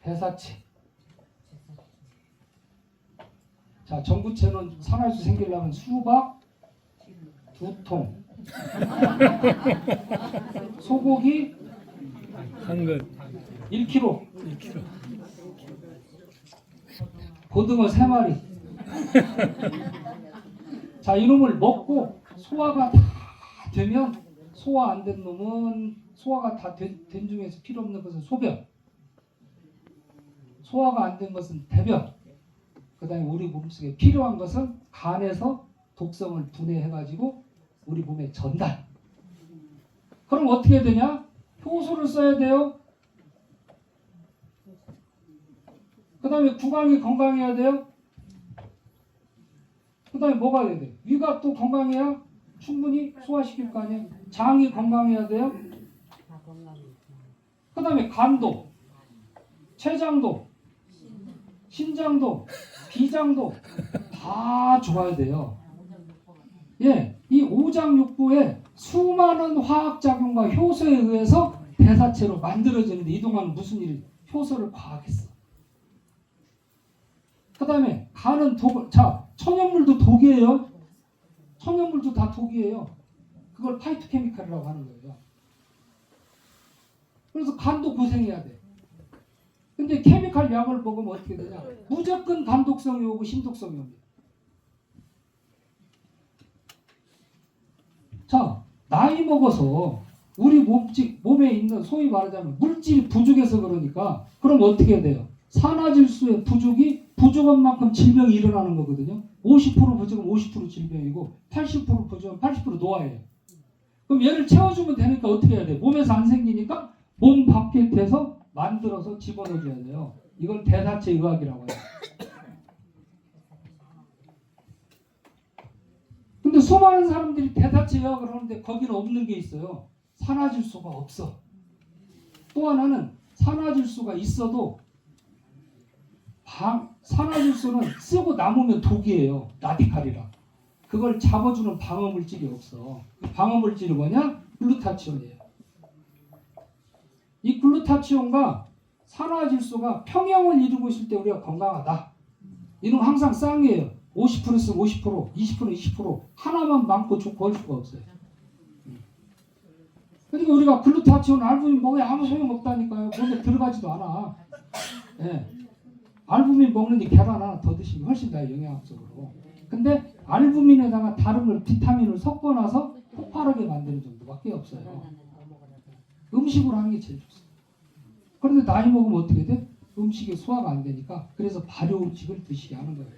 대사체. 자, 전구체는 산화수 생기려면 수박 2통, 소고기 한 것, 1kg, 1kg. 고등어 3마리. 자, 이놈을 먹고 소화가 다 되면, 소화 안 된 놈은, 소화가 다 된 중에서 필요 없는 것은 소변, 소화가 안 된 것은 대변, 그 다음에 우리 몸속에 필요한 것은 간에서 독성을 분해해가지고 우리 몸에 전달. 그럼 어떻게 되냐? 효소를 써야 돼요. 그 다음에 구강이 건강해야 돼요. 그 다음에 뭐가 돼야 돼요? 위가 또 건강해야 충분히 소화시킬 거 아니에요. 장이 건강해야 돼요. 그 다음에 간도, 췌장도, 신장도, 비장도 다 좋아야 돼요. 예, 이 오장육부에 수많은 화학작용과 효소에 의해서 대사체로 만들어지는데, 이동안 무슨 일이, 효소를 과학했어. 그 다음에 간은 독을, 자, 천연물도 독이에요. 천연물도 다 독이에요. 그걸 파이토케미칼이라고 하는 거예요. 그래서 간도 고생해야 돼. 근데 케미칼 약을 먹으면 어떻게 되냐? 무조건 간독성이 오고 심독성이 옵니다. 자, 나이 먹어서 우리 몸에 있는, 소위 말하자면 물질이 부족해서 그러니까, 그럼 어떻게 돼요? 산화질소의 부족한 만큼 질병이 일어나는 거거든요. 50% 부족은 50% 질병이고 80% 부족은 80% 노화예요. 그럼 얘를 채워주면 되니까 어떻게 해야 돼요? 몸에서 안 생기니까 몸 밖에서 만들어서 집어넣어줘야 돼요. 이걸 대사체 의학이라고 해요. 근데 수많은 사람들이 대사체 의학을 하는데 거기는 없는 게 있어요. 산화질소가 없어. 또 하나는 산화질소가 있어도 산화질소는 쓰고 남으면 독이에요. 라디칼이라. 그걸 잡아주는 방어물질이 없어. 그 방어물질이 뭐냐? 글루타치온이에요. 이 글루타치온과 산화질소가 평형을 이루고 있을 때 우리가 건강하다. 이놈 항상 쌍이에요. 50% 쓰면 50%, 20% 20%. 하나만 많고 좋고 할 수가 없어요. 그러니까 우리가 글루타치온, 알부민 먹어야 아무 소용없다니까요. 몸에 들어가지도 않아. 예. 알부민 먹는데 계란 하나 더 드시면 훨씬 더 영양학적으로. 근데 알부민에다가 다른 걸, 비타민을 섞어놔서 폭발하게 만드는 정도밖에 없어요. 음식으로 하는 게 제일 좋습니다. 그런데 나이 먹으면 어떻게 돼? 음식이 소화가 안 되니까, 그래서 발효 음식을 드시게 하는 거예요.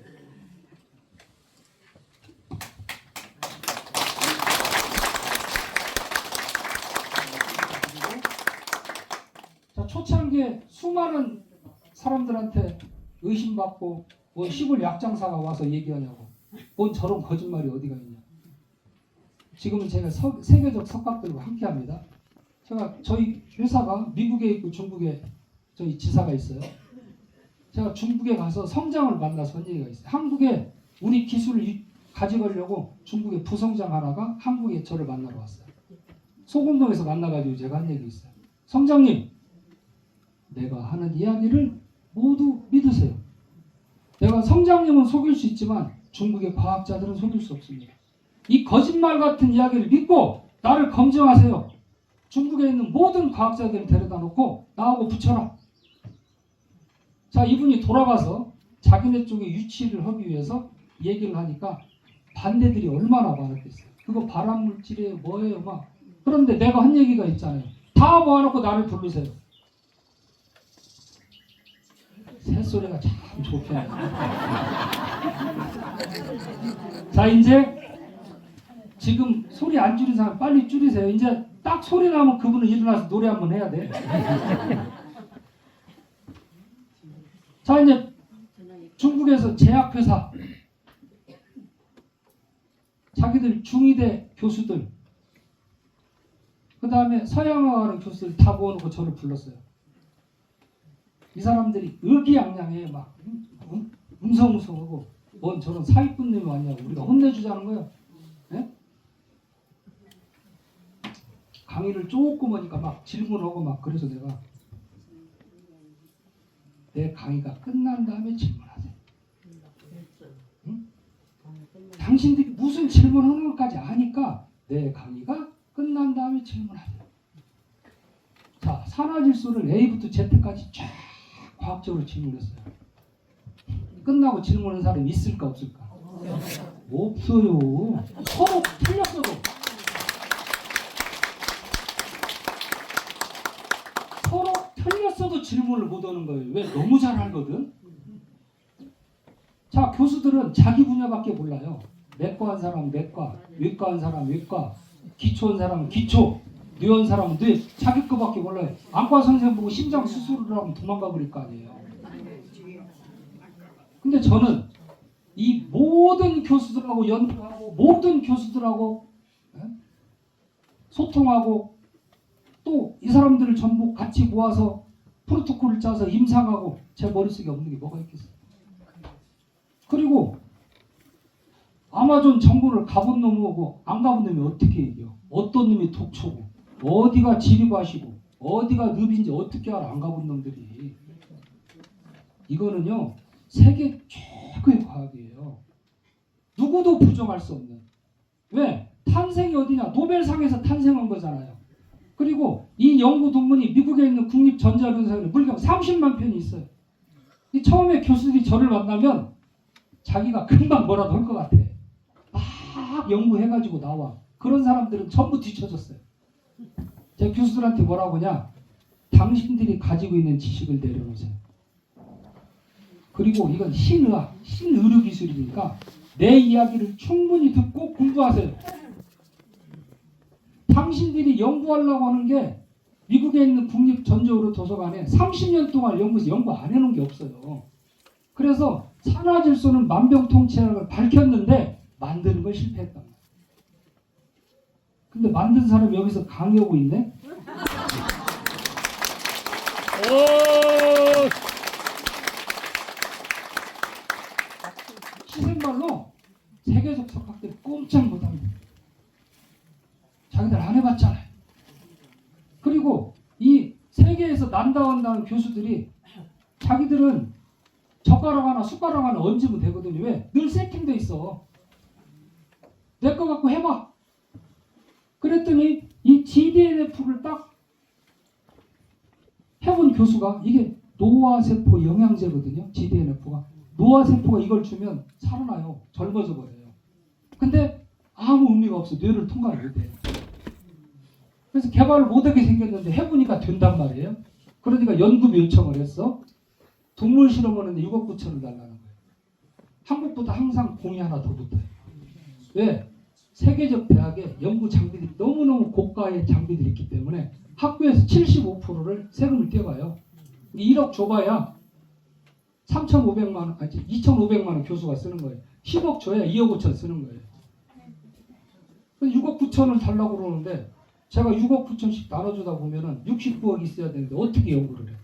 자, 초창기에 수많은 사람들한테 의심받고 뭐 시골 약장사가 와서 얘기하냐고. 뭔 저런 거짓말이 어디가 있냐. 지금은 제가 세계적 석학들과 함께합니다. 저희 회사가 미국에 있고 중국에 저희 지사가 있어요. 제가 중국에 가서 성장을 만나서 한 얘기가 있어요. 한국에 우리 기술을 가져가려고 중국의 부성장 하나가 한국에 저를 만나러 왔어요. 소공동에서 만나가지고 제가 한 얘기 있어요. 성장님, 내가 하는 이야기를 모두 믿으세요. 내가 성장님은 속일 수 있지만 중국의 과학자들은 속일 수 없습니다. 이 거짓말 같은 이야기를 믿고 나를 검증하세요. 중국에 있는 모든 과학자들을 데려다 놓고 나하고 붙여라. 자, 이분이 돌아가서 자기네 쪽에 유치를 하기 위해서 얘기를 하니까 반대들이 얼마나 많았겠어요. 그거 발암물질이에요, 뭐예요, 막. 그런데 내가 한 얘기가 있잖아요. 다 모아놓고 나를 부르세요. 새소리가 참 좋게 하네. 자, 이제 지금 소리 안 줄인 사람 빨리 줄이세요. 이제 딱 소리 나면 그분은 일어나서 노래 한번 해야 돼. 자, 이제 중국에서 제약회사, 자기들 중의대 교수들, 그 다음에 서양어하는 교수들 다 모아놓고 저를 불렀어요. 이 사람들이 의기양양해. 막 음성음성하고 뭔 저런 사기꾼 놈이 왔냐고. 우리가 혼내주자는 거예요. 네? 강의를 조금 하니까 막 질문하고 막. 그래서 내가 내 강의가 끝난 다음에 질문하세요. 응? 당신들이 무슨 질문하는 것까지 아니까 내 강의가 끝난 다음에 질문하세요. 자, 산화질소를 A부터 Z까지 쫙 과학적으로 질문했어요. 끝나고 질문하는 사람이 있을까 없을까? 없어요. 서로 틀렸어도. 서로 틀렸어도 질문을 못 하는 거예요. 왜? 너무 잘 알거든. 자, 교수들은 자기 분야밖에 몰라요. 내과한 사람은 내과, 외과한 사람은 외과, 기초한 사람은 기초, 뇌한 사람은 뇌. 자기 거밖에 몰라요. 안과 선생님 보고 심장 수술을 하면 도망가 버릴 거 아니에요. 근데 저는 이 모든 교수들하고 연구하고 모든 교수들하고 소통하고 또 이 사람들을 전부 같이 모아서 프로토콜을 짜서 임상하고 제 머릿속에 없는 게 뭐가 있겠어요. 그리고 아마존 정보를 가본 놈하고 안 가본 놈이 어떻게 얘기해요. 어떤 놈이 독초고 어디가 지리밭이고 어디가 늪인지 어떻게 알아. 안 가본 놈들이. 이거는요 세계 최고의 과학이에요. 누구도 부정할 수 없는. 왜? 탄생이 어디냐? 노벨상에서 탄생한 거잖아요. 그리고 이 연구 논문이 미국에 있는 국립전자연구원에 무려 30만 편이 있어요. 이 처음에 교수들이 저를 만나면 자기가 금방 뭐라도 할 것 같아. 막 연구해가지고 나와. 그런 사람들은 전부 뒤쳐졌어요. 제가 교수들한테 뭐라고 하냐? 당신들이 가지고 있는 지식을 내려놓으세요. 그리고 이건 신의학, 신의료 기술이니까 내 이야기를 충분히 듣고 공부하세요. 당신들이 연구하려고 하는 게 미국에 있는 국립전자의료 도서관에 30년 동안 연구해서 연구 안 해놓은 게 없어요. 그래서 산화질소는 만병통치약을 밝혔는데 만드는 걸 실패했단 말이에요. 근데 만든 사람이 여기서 강의하고 있네? 시생말로 세계적 석학들이 꼼짝 못합니다. 자기들 안 해봤잖아요. 그리고 이 세계에서 난다운다는 교수들이 자기들은 젓가락 하나 숟가락 하나 얹으면 되거든요. 왜? 늘 세팅돼 있어. 내 거 갖고 해봐. 그랬더니 이 GDNF를 딱 해본 교수가 이게 노화세포 영양제거든요. GDNF가. 노화세포가 이걸 주면 살아나요. 젊어져 버려요. 근데 아무 의미가 없어. 뇌를 통과를 못해요. 그래서 개발을 못하게 생겼는데 해보니까 된단 말이에요. 그러니까 연구비 요청을 했어. 동물 실험을 했는데 6억 9천을 달라는 거예요. 한국보다 항상 공이 하나 더 붙어요. 왜? 세계적 대학에 연구 장비들이 너무너무 고가의 장비들이 있기 때문에 학교에서 75%를 세금을 떼가요. 1억 줘봐야 3,500만 원, 아니 2,500만 원 교수가 쓰는 거예요. 10억 줘야 2억 5천 쓰는 거예요. 6억 9천을 달라고 그러는데 제가 6억 9천씩 나눠주다 보면은 69억 있어야 되는데 어떻게 연구를 해?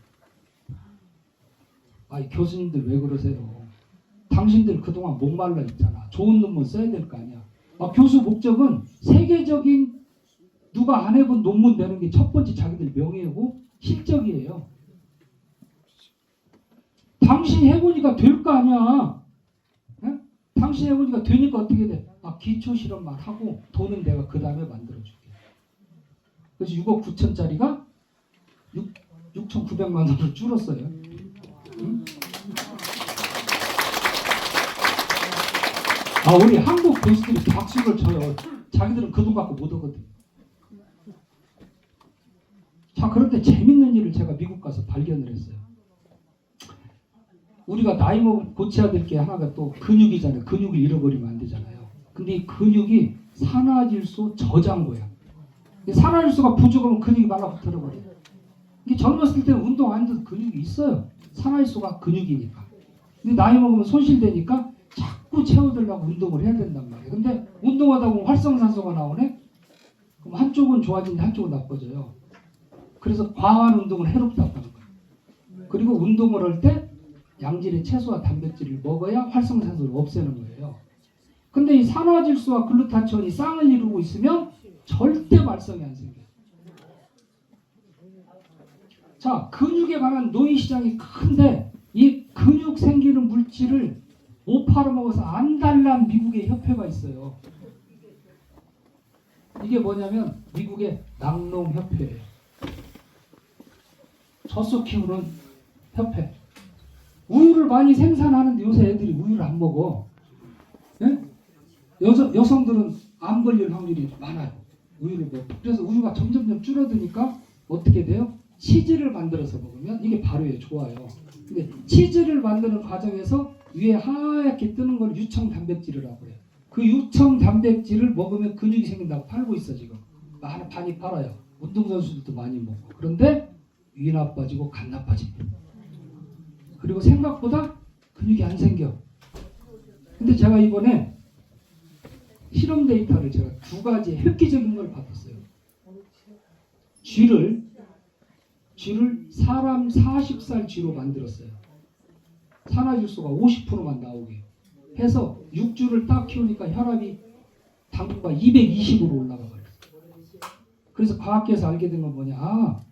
아이 교수님들 왜 그러세요? 당신들 그동안 목말라 있잖아. 좋은 논문 써야 될 거 아니야. 교수 목적은 세계적인 누가 안 해본 논문 내는 게 첫 번째 자기들 명예고 실적이에요. 당신 해보니까 될 거 아니야. 에? 당신 해보니까 되니까 어떻게 돼? 기초 실험만 하고 돈은 내가 그 다음에 만들어줄게. 그래서 6억 9천짜리가 6,900만 원으로 줄었어요. 응? 우리 한국 교수들이 박수를 쳐요. 자기들은 그 돈 갖고 못 오거든. 자, 그런데 재밌는 일을 제가 미국 가서 발견을 했어요. 우리가 나이 먹으면 고쳐야 될 게 하나가 또 근육이잖아요. 근육을 잃어버리면 안 되잖아요. 근데 이 근육이 산화질소 저장고야. 산화질소가 부족하면 근육이 말라붙어 버려요. 이게 젊었을 때는 운동 안 해도 근육이 있어요. 산화질소가 근육이니까. 근데 나이 먹으면 손실되니까 자꾸 채워주려고 운동을 해야 된단 말이에요. 근데 운동하다 보면 활성산소가 나오네? 그럼 한쪽은 좋아지는데 한쪽은 나빠져요. 그래서 과한 운동은 해롭다고 하는 거예요. 그리고 운동을 할 때 양질의 채소와 단백질을 먹어야 활성산소를 없애는 거예요. 근데 이 산화질소와 글루타치온이 쌍을 이루고 있으면 절대 말썽이 안 생겨요. 자, 근육에 관한 노인 시장이 큰데 생기는 물질을 못 팔아먹어서 안달난 미국의 협회가 있어요. 이게 뭐냐면 미국의 낙농협회예요. 젖소 키우는 협회. 우유를 많이 생산하는데 요새 애들이 우유를 안 먹어. 예? 여성들은 암 걸릴 확률이 많아요. 우유를 먹어. 그래서 우유가 점점점 줄어드니까 어떻게 돼요? 치즈를 만들어서 먹으면 이게 발효에 좋아요. 근데 치즈를 만드는 과정에서 위에 하얗게 뜨는 걸 유청 단백질이라고 그래요. 그 유청 단백질을 먹으면 근육이 생긴다고 팔고 있어 지금. 많이 팔아요. 운동선수들도 많이 먹고. 그런데 위 나빠지고 간 나빠집니다. 그리고 생각보다 근육이 안 생겨. 근데 제가 이번에 실험 데이터를 제가 두 가지 획기적인 걸 받았어요. 쥐를 사람 40살 쥐로 만들었어요. 산화질소가 50%만 나오게 해서 6주를 딱 키우니까 혈압이 당분과 220으로 올라가 버렸어요. 그래서 과학계에서 알게 된 건 뭐냐?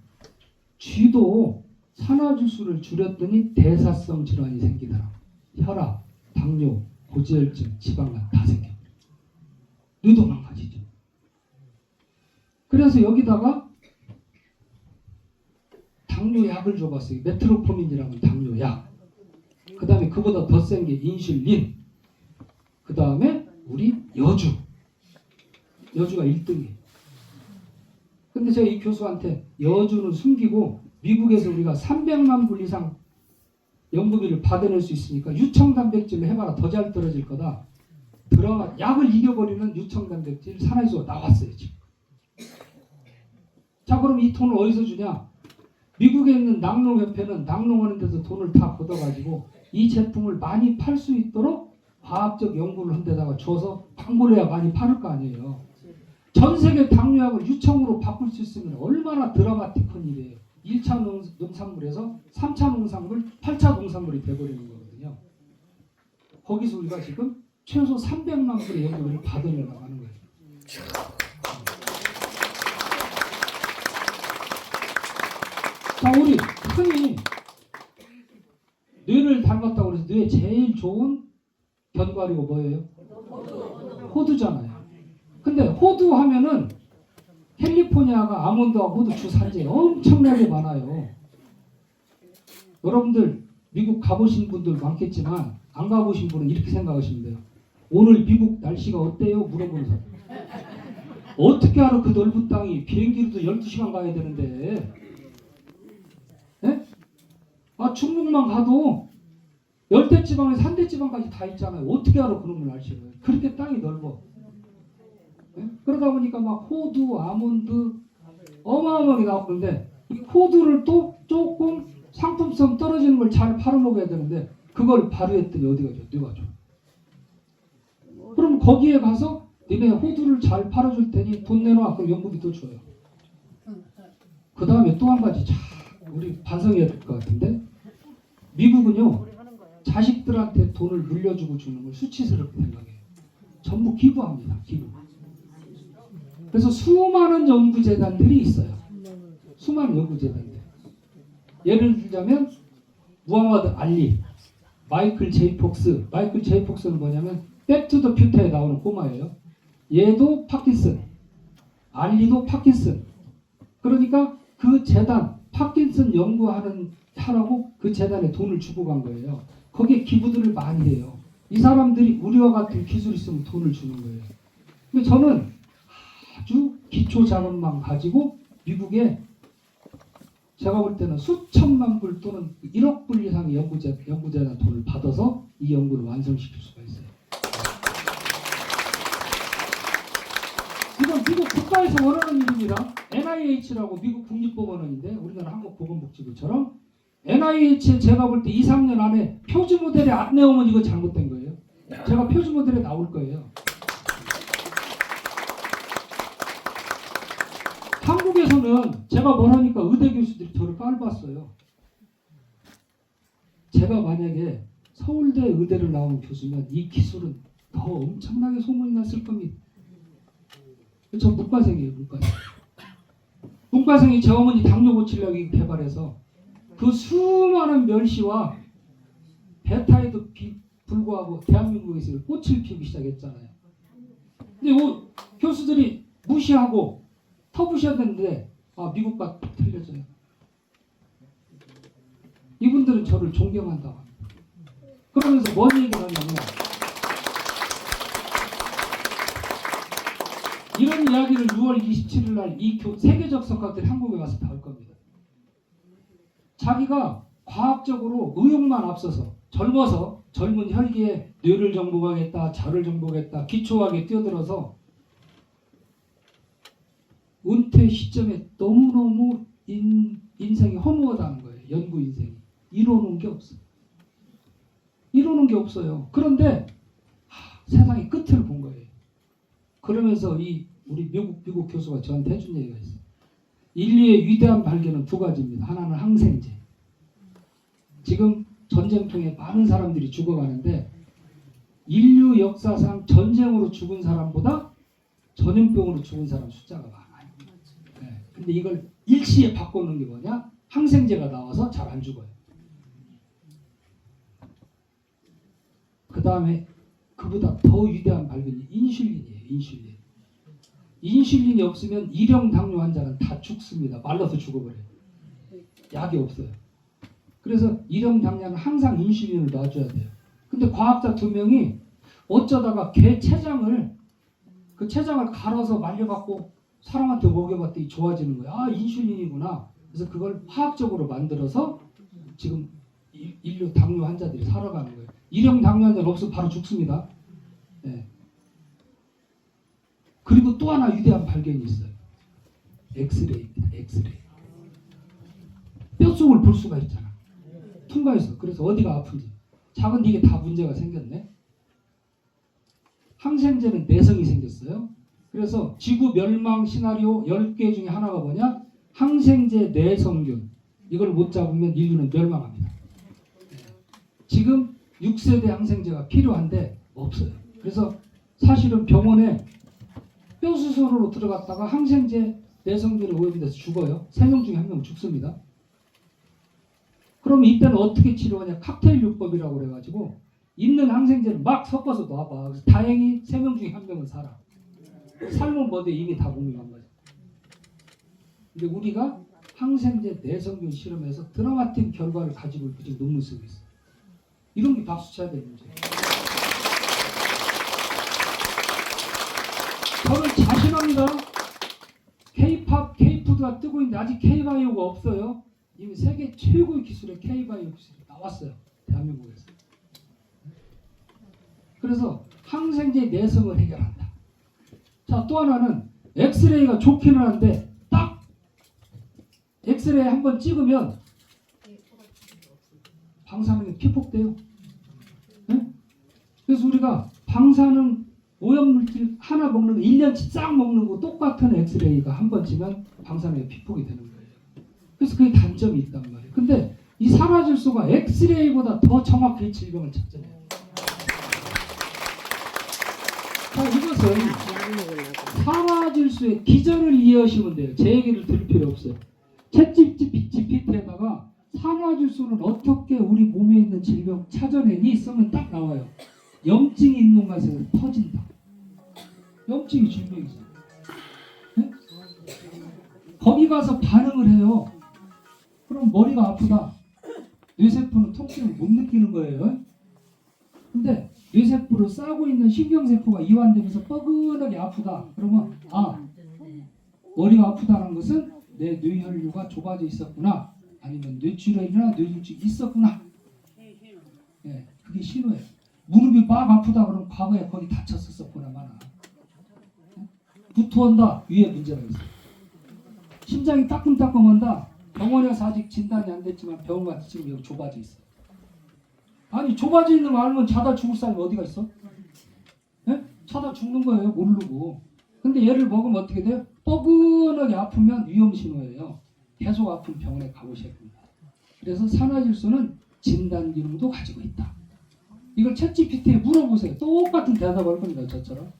쥐도 산화질소를 줄였더니 대사성 질환이 생기더라. 혈압, 당뇨, 고지혈증, 지방간 다 생겨. 뇌도 망가지죠. 그래서 여기다가 당뇨약을 줘봤어요. 메트로포민이라는 당뇨약. 그 다음에 그보다 더 센 게 인슐린. 그 다음에 우리 여주가 1등이에요. 근데 제가 이 교수한테 여주는 숨기고 미국에서 우리가 300만 불 이상 연구비를 받아낼 수 있으니까 유청단백질로 해봐라. 더 잘 떨어질 거다. 들어가 약을 이겨버리는 유청단백질 산화질소가 나왔어요 지금. 자, 그럼 이 돈을 어디서 주냐? 미국에 있는 낙농협회는 낙농하는 데서 돈을 다 걷어가지고 이 제품을 많이 팔 수 있도록 과학적 연구를 한 데다가 줘서 광고를 해야 많이 팔을 거 아니에요. 전 세계 당뇨약을 유청으로 바꿀 수 있으면 얼마나 드라마틱한 일이에요. 1차 농산물에서 3차 농산물, 8차 농산물이 돼버리는 거거든요. 거기서 우리가 지금 최소 300만 불의 연구비를 받아내려고 하는 거예요. 자, 우리 흔히 뇌를 닮았다고 해서 뇌에 제일 좋은 견과류가 뭐예요? 호두잖아요. 근데 호두 하면은 캘리포니아가 아몬드하고 호두 주산지가 엄청나게 많아요. 여러분들 미국 가보신 분들 많겠지만 안 가보신 분은 이렇게 생각하시면 돼요. 오늘 미국 날씨가 어때요? 물어보는 사람. 어떻게 알아? 그 넓은 땅이 비행기로도 12시간 가야 되는데. 네? 중국만 가도 열대지방에서 산대지방까지 다 있잖아요. 어떻게 알아 그런 날씨를. 그렇게 땅이 넓어. 네? 그러다 보니까 막 호두, 아몬드 어마어마하게 나오는데 이 호두를 또 조금 상품성 떨어지는 걸 잘 팔아먹어야 되는데 그걸 발효했더니 어디가 줘? 뇌가 줘. 그럼 거기에 가서 니네 호두를 잘 팔아줄 테니 돈 내놔. 그럼 연구비도 줘요. 그 다음에 또 한 가지 참 우리 반성해야 될 것 같은데 미국은요 자식들한테 돈을 물려주고 주는 걸 수치스럽게 생각해요. 전부 기부합니다. 기부. 그래서 수많은 연구재단들이 있어요. 수많은 연구재단들. 예를 들자면 무하마드 알리, 마이클 제이 폭스. 마이클 제이 폭스는 뭐냐면 백투더 퓨터에 나오는 꼬마예요. 얘도 파킨슨, 알리도 파킨슨. 그러니까 그 재단 파킨슨 연구하는 하라고 그 재단에 돈을 주고 간 거예요. 거기에 기부들을 많이 해요. 이 사람들이 우리와 같은 기술이 있으면 돈을 주는 거예요. 근데 저는 아주 기초 자금만 가지고 미국에 제가 볼 때는 수천만 불 또는 1억 불 이상의 연구재단 돈을 받아서 이 연구를 완성시킬 수가 있어요. 이건 미국 국가에서 원하는 일입니다. NIH라고 미국 국립보건원인데 우리나라 한국보건복지부처럼 NIH에 제가 볼 때 2, 3년 안에 표준 모델에 안 내오면 이거 잘못된 거예요. 제가 표준 모델에 나올 거예요. 한국에서는 제가 뭘 하니까 의대 교수들이 저를 깔봤어요. 제가 만약에 서울대 의대를 나온 교수면 이 기술은 더 엄청나게 소문이 났을 겁니다. 저 문과생이에요. 문과생이 제 어머니 당뇨 고치려고 개발해서 그 수많은 멸시와 베타에도 불구하고 대한민국에서 꽃을 피우기 시작했잖아요. 근데 교수들이 무시하고 터부셔야 되는데 미국과 틀려져요. 이분들은 저를 존경한다고 합니다. 그러면서 뭔 얘기를 하냐면 이런 이야기를 6월 27일 날 이 세계적 석가들이 한국에 와서 다 할 겁니다. 자기가 과학적으로 의욕만 앞서서 젊어서 젊은 혈기에 뇌를 정복하겠다, 자를 정복하겠다, 기초학에 뛰어들어서 은퇴 시점에 너무너무 인생이 허무하다는 거예요. 연구 인생이. 이뤄놓은 게 없어요. 이뤄놓은 게 없어요. 그런데 세상의 끝을 본 거예요. 그러면서 우리 미국 교수가 저한테 해준 얘기가 있어요. 인류의 위대한 발견은 두 가지입니다. 하나는 항생제. 지금 전쟁통에 많은 사람들이 죽어가는데 인류 역사상 전쟁으로 죽은 사람보다 전염병으로 죽은 사람 숫자가 많아요. 네. 근데 이걸 일시에 바꿔놓은 게 뭐냐? 항생제가 나와서 잘 안 죽어요. 그 다음에 그보다 더 위대한 발견이 인슐린이에요. 인슐린. 인슐린이 없으면 일형 당뇨 환자는 다 죽습니다. 말라서 죽어버려요. 약이 없어요. 그래서 일형 당뇨는 항상 인슐린을 놔줘야 돼요. 근데 과학자 2명이 어쩌다가 개 췌장을 갈아서 말려갖고 사람한테 먹여봤더니 좋아지는 거예요. 인슐린이구나. 그래서 그걸 화학적으로 만들어서 지금 인류 당뇨 환자들이 살아가는 거예요. 일형 당뇨 환자는 없으면 바로 죽습니다. 네. 그리고 또 하나 위대한 발견이 있어요. 엑스레이입니다. 엑스레이. 뼛속을 볼 수가 있잖아. 통과해서. 그래서 어디가 아픈지. 작은 이게 다 문제가 생겼네. 항생제는 내성이 생겼어요. 그래서 지구 멸망 시나리오 10개 중에 하나가 뭐냐? 항생제 내성균. 이걸 못 잡으면 인류는 멸망합니다. 지금 6세대 항생제가 필요한데 없어요. 그래서 사실은 병원에 뼈 수술으로 들어갔다가 항생제 내성균에 오염이 돼서 죽어요. 3명 중에 1명 죽습니다. 그럼 이때는 어떻게 치료하냐? 칵테일 요법이라고 그래가지고 있는 항생제를 막 섞어서 놔봐. 그래서 다행히 3명 중에 1명은 살아. 삶은 뭐돼? 이미 다 공유한 거죠. 근데 우리가 항생제 내성균 실험에서 드라마틱 결과를 가지고 있고 지금 논문 쓰고 있어요. 이런 게 박수 쳐야 되는 문제예요. 저는 자신합니다. K-팝, K-푸드가 뜨고 있는데 아직 K-바이오가 없어요. 이미 세계 최고의 기술의 K-바이오 기술이 나왔어요. 대한민국에서. 그래서 항생제 내성을 해결한다. 자, 또 하나는 엑스레이가 좋기는 한데 딱 엑스레이 한번 찍으면 방사능이 피폭돼요. 네? 그래서 우리가 방사능 오염물질 하나 먹는 거 1년치 싹 먹는 거 똑같은 엑스레이가 한 번 찍으면 방사능이 피폭이 되는 거예요. 그래서 그게 단점이 있단 말이에요. 근데 이 산화질소가 엑스레이보다 더 정확히 질병을 찾잖아요. 자, 이것은 산화질소의 기전을 이해하시면 돼요. 제 얘기를 들을 필요 없어요. 챗GPT에다가 산화질소는 어떻게 우리 몸에 있는 질병 찾아내니? 쓰면 딱 나와요. 염증이 있는 곳에서 터진다. 염증이 질병이죠. 네? 거기 가서 반응을 해요. 그럼 머리가 아프다. 뇌세포는 통증을 못 느끼는 거예요. 근데 뇌세포를 싸고 있는 신경세포가 이완되면서 뻐근하게 아프다. 그러면 머리가 아프다는 것은 내 뇌혈류가 좁아져 있었구나. 아니면 뇌출혈이나 뇌졸중이 있었구나. 네, 그게 신호예요. 무릎이 막 아프다 그러면 과거에 거기 다쳤었구나 마나. 구토한다. 위에 문제가 있어요. 심장이 따끔따끔한다. 병원에 가서 아직 진단이 안 됐지만 병원 가서 지금 여기 좁아져 있어요. 아니 좁아져 있는 거 알면 자다 죽을 사람이 어디가 있어? 네? 자다 죽는 거예요. 모르고. 근데 얘를 먹으면 어떻게 돼요? 뻐근하게 아프면 위험 신호예요. 계속 아픈 병원에 가보셔야 됩니다. 그래서 산화질소는 진단 기능도 가지고 있다. 이걸 챗GPT에 물어보세요. 똑같은 대답을 할 겁니다. 저처럼.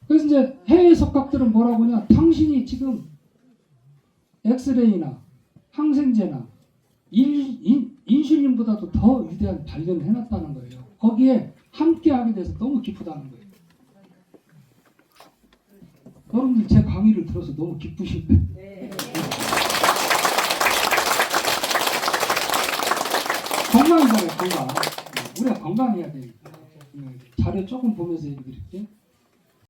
그래서 이제 해외 석학들은 뭐라고 하냐? 당신이 지금 엑스레이나 항생제나 인슐린보다도 더 위대한 발견을 해놨다는 거예요. 거기에 함께하게 돼서 너무 기쁘다는 거예요. 여러분들 제 강의를 들어서 너무 기쁘실 거예요. 건강이잖아요, 건강. 우리가 건강해야 되니까. 자료 조금 보면서 얘기 드릴게요.